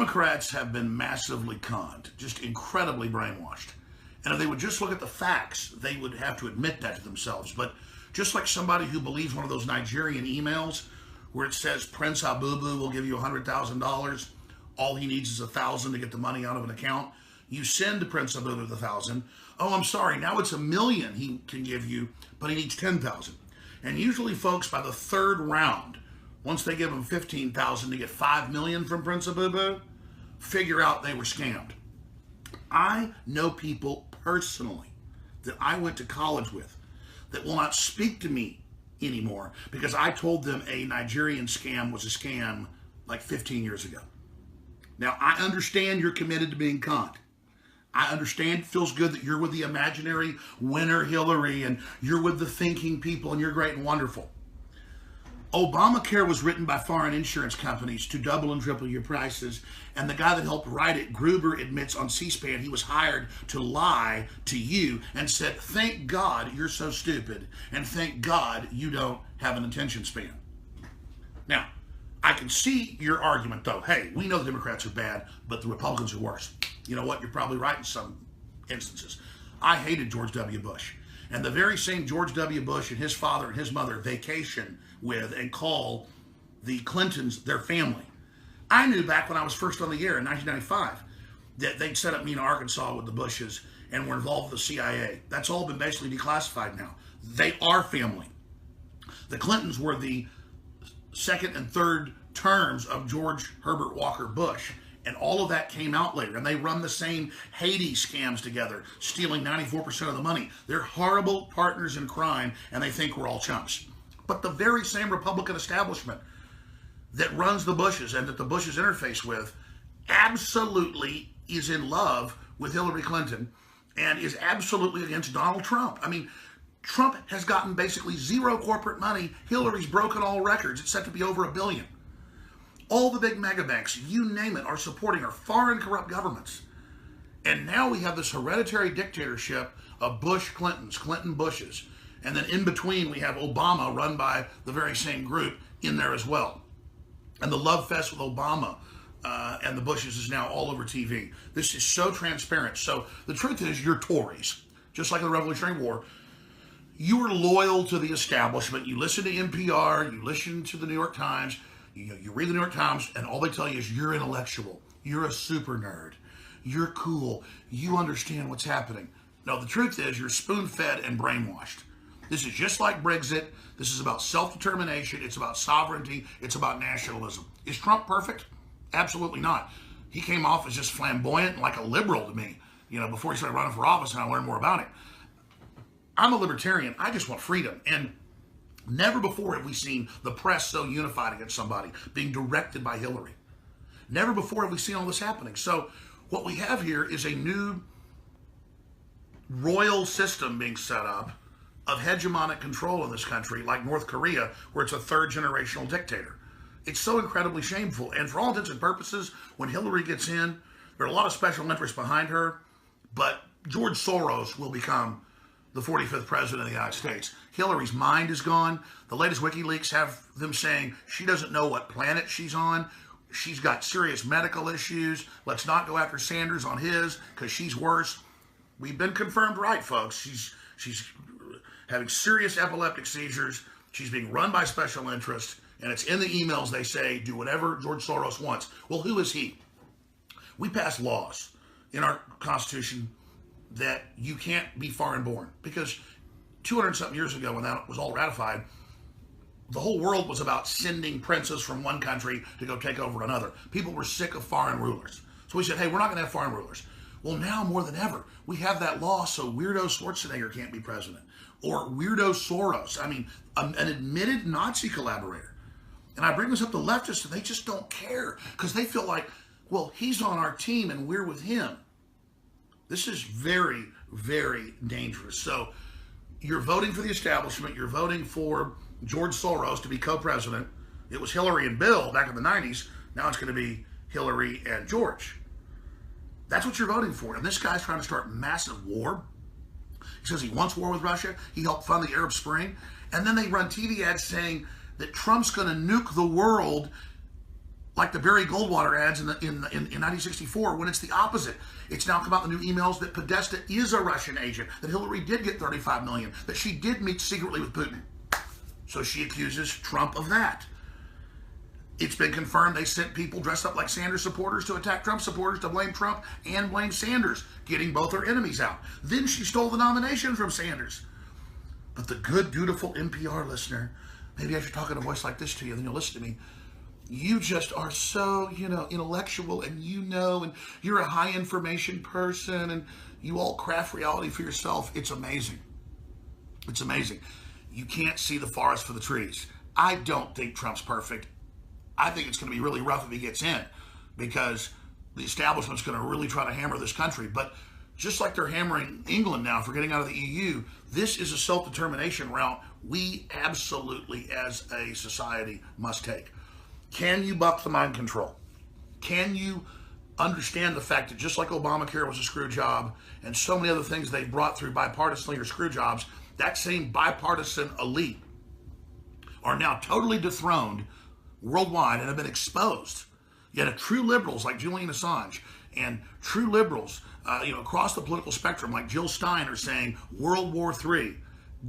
Democrats have been massively conned, just incredibly brainwashed. And if they would just look at the facts, they would have to admit that to themselves. But just like somebody who believes one of those Nigerian emails where it says Prince Abubu will give you $100,000, all he needs is $1,000 to get the money out of an account. You send to Prince Abubu the $1,000. Oh, I'm sorry, now it's $1 million he can give you, but he needs $10,000. And usually, folks, by the third round, once they give him $15,000 to get $5 million from Prince Abubu, figure out they were scammed. I know people personally that I went to college with that will not speak to me anymore because I told them a Nigerian scam was a scam like 15 years ago. Now, I understand you're committed to being conned. I understand it feels good that you're with the imaginary winner, Hillary, and you're with the thinking people, and you're great and wonderful. Obamacare was written by foreign insurance companies to double and triple your prices, and the guy that helped write it, Gruber, admits on C-SPAN he was hired to lie to you and said, thank God you're so stupid, and thank God you don't have an attention span. Now, I can see your argument, though. Hey, we know the Democrats are bad, but the Republicans are worse. You know what? You're probably right in some instances. I hated George W. Bush. And the very same George W. Bush and his father and his mother vacation with and call the Clintons their family. I knew back when I was first on the air in 1995 that they'd set up me in Arkansas with the Bushes and were involved with the CIA. That's all been basically declassified now. They are family. The Clintons were the second and third terms of George Herbert Walker Bush. And all of that came out later. And they run the same Haiti scams together, stealing 94% of the money. They're horrible partners in crime, and they think we're all chumps. But the very same Republican establishment that runs the Bushes and that the Bushes interface with absolutely is in love with Hillary Clinton and is absolutely against Donald Trump. I mean, Trump has gotten basically zero corporate money. Hillary's broken all records. It's set to be over $1 billion. All the big mega banks, you name it, are supporting our foreign corrupt governments. And now we have this hereditary dictatorship of Bush Clintons, Clinton Bushes. And then in between, we have Obama run by the very same group in there as well. And the love fest with Obama and the Bushes is now all over TV. This is so transparent. So the truth is, you're Tories, just like the Revolutionary War. You are loyal to the establishment. You listen to NPR, you listen to the New York Times, you read the New York Times, and all they tell you is you're intellectual, you're a super nerd, you're cool, you understand what's happening. No, the truth is you're spoon-fed and brainwashed. This is just like Brexit. This is about self-determination. It's about sovereignty. It's about nationalism. Is Trump perfect? Absolutely not. He came off as just flamboyant and like a liberal to me, before he started running for office, and I learned more about it. I'm a libertarian. I just want freedom. And never before have we seen the press so unified against somebody, being directed by Hillary. Never before have we seen all this happening. So what we have here is a new royal system being set up of hegemonic control in this country, like North Korea, where it's a third generational dictator. It's so incredibly shameful. And for all intents and purposes, when Hillary gets in, there are a lot of special interests behind her, but George Soros will become the 45th president of the United States. Hillary's mind is gone. The latest WikiLeaks have them saying she doesn't know what planet she's on. She's got serious medical issues. Let's not go after Sanders on his because she's worse. We've been confirmed right, folks. She's having serious epileptic seizures. She's being run by special interests, and it's in the emails they say, do whatever George Soros wants. Well, who is he? We pass laws in our Constitution that you can't be foreign born, because 200-something years ago when that was all ratified, the whole world was about sending princes from one country to go take over another. People were sick of foreign rulers. So we said, hey, we're not going to have foreign rulers. Well, now more than ever, we have that law so weirdo Schwarzenegger can't be president, or weirdo Soros. I mean, an admitted Nazi collaborator. And I bring this up to leftists, and they just don't care because they feel like, well, he's on our team and we're with him. This is very, very dangerous. So you're voting for the establishment. You're voting for George Soros to be co-president. It was Hillary and Bill back in the 90s. Now it's going to be Hillary and George. That's what you're voting for. And this guy's trying to start massive war. He says he wants war with Russia. He helped fund the Arab Spring. And then they run TV ads saying that Trump's going to nuke the world like the Barry Goldwater ads in 1964, when it's the opposite. It's now come out in the new emails that Podesta is a Russian agent, that Hillary did get $35 million, that she did meet secretly with Putin. So she accuses Trump of that. It's been confirmed they sent people dressed up like Sanders supporters to attack Trump supporters to blame Trump and blame Sanders, getting both her enemies out. Then she stole the nomination from Sanders. But the good, dutiful NPR listener, maybe I should talk in a voice like this to you, then you'll listen to me. You just are so, intellectual, and and you're a high information person, and you all craft reality for yourself. It's amazing. It's amazing. You can't see the forest for the trees. I don't think Trump's perfect. I think it's going to be really rough if he gets in, because the establishment's going to really try to hammer this country. But just like they're hammering England now for getting out of the EU, this is a self-determination route we absolutely, as a society, must take. Can you buck the mind control? Can you understand the fact that just like Obamacare was a screw job and so many other things they brought through bipartisanly or screw jobs, that same bipartisan elite are now totally dethroned worldwide and have been exposed. Yet true liberals like Julian Assange and true liberals across the political spectrum like Jill Stein are saying World War III,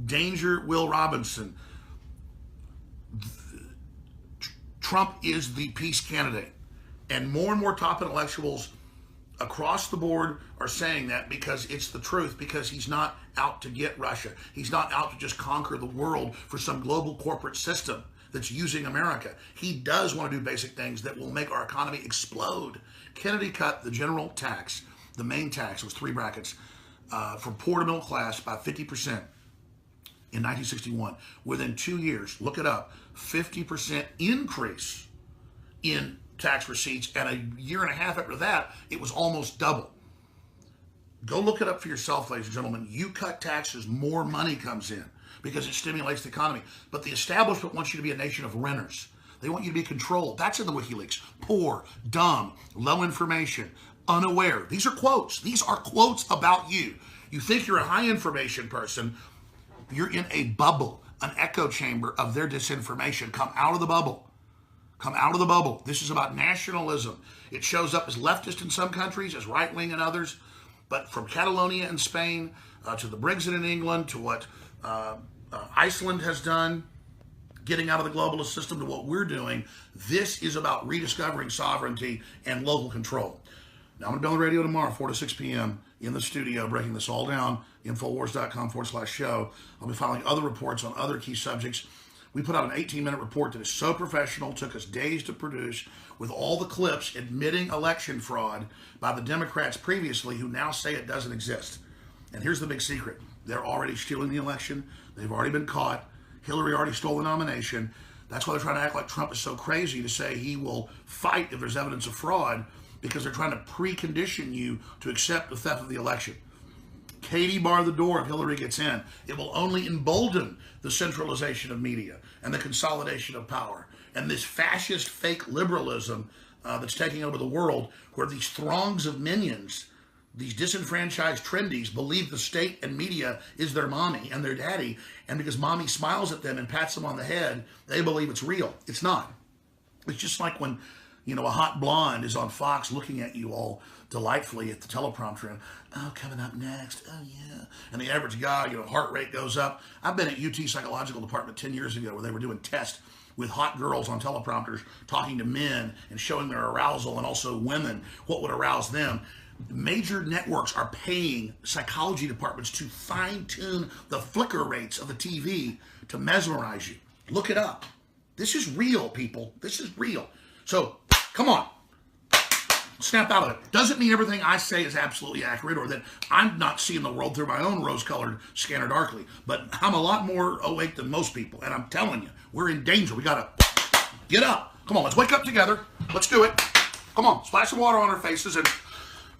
danger Will Robinson. Trump is the peace candidate. And more top intellectuals across the board are saying that because it's the truth, because he's not out to get Russia. He's not out to just conquer the world for some global corporate system that's using America. He does want to do basic things that will make our economy explode. Kennedy cut the general tax, the main tax, it was 3 brackets, from poor to middle class by 50% in 1961. Within 2 years, look it up, 50% increase in tax receipts, and a year and a half after that, it was almost double. Go look it up for yourself, ladies and gentlemen. You cut taxes, more money comes in because it stimulates the economy. But the establishment wants you to be a nation of renters. They want you to be controlled. That's in the WikiLeaks. Poor, dumb, low information, unaware. These are quotes. These are quotes about you. You think you're a high information person. You're in a bubble, an echo chamber of their disinformation. Come out of the bubble. Come out of the bubble. This is about nationalism. It shows up as leftist in some countries, as right-wing in others. But from Catalonia in Spain to the Brexit in England to what Iceland has done, getting out of the globalist system, to what we're doing, this is about rediscovering sovereignty and local control. Now, I'm going to be on the radio tomorrow, 4 to 6 p.m. in the studio, breaking this all down, Infowars.com/show. I'll be filing other reports on other key subjects. We put out an 18-minute report that is so professional, took us days to produce, with all the clips admitting election fraud by the Democrats previously, who now say it doesn't exist. And here's the big secret. They're already stealing the election. They've already been caught. Hillary already stole the nomination. That's why they're trying to act like Trump is so crazy to say he will fight if there's evidence of fraud, because they're trying to precondition you to accept the theft of the election. Katie bar the door if Hillary gets in. It will only embolden the centralization of media and the consolidation of power and this fascist fake liberalism that's taking over the world, where these throngs of minions, these disenfranchised trendies, believe the state and media is their mommy and their daddy, and because mommy smiles at them and pats them on the head, they believe it's real. It's not. It's just like when a hot blonde is on Fox looking at you all delightfully at the teleprompter, and, oh, coming up next, oh yeah. And the average guy, heart rate goes up. I've been at UT Psychological Department 10 years ago where they were doing tests with hot girls on teleprompters, talking to men and showing their arousal, and also women, what would arouse them. Major networks are paying psychology departments to fine-tune the flicker rates of the TV to mesmerize you. Look it up. This is real, people. This is real. So, come on. Snap out of it. Doesn't mean everything I say is absolutely accurate, or that I'm not seeing the world through my own rose-colored scanner darkly. But I'm a lot more awake than most people. And I'm telling you, we're in danger. We got to get up. Come on, let's wake up together. Let's do it. Come on, splash some water on our faces and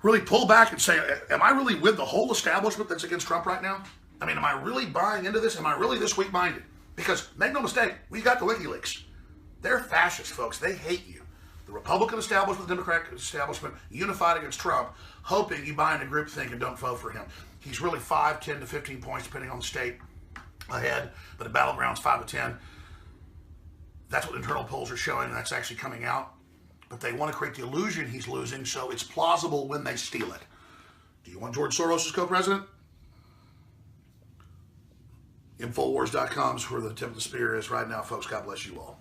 really pull back and say, am I really with the whole establishment that's against Trump right now? I mean, am I really buying into this? Am I really this weak-minded? Because, make no mistake, we got the WikiLeaks. They're fascists, folks. They hate you. The Republican establishment, the Democratic establishment, unified against Trump, hoping you buy into groupthink and don't vote for him. He's really 5, 10 to 15 points, depending on the state, ahead, but the battleground's 5 to 10. That's what internal polls are showing, and that's actually coming out. but they want to create the illusion he's losing, so it's plausible when they steal it. Do you want George Soros as co-president? Infowars.com is where the tip of the spear is right now, folks. God bless you all.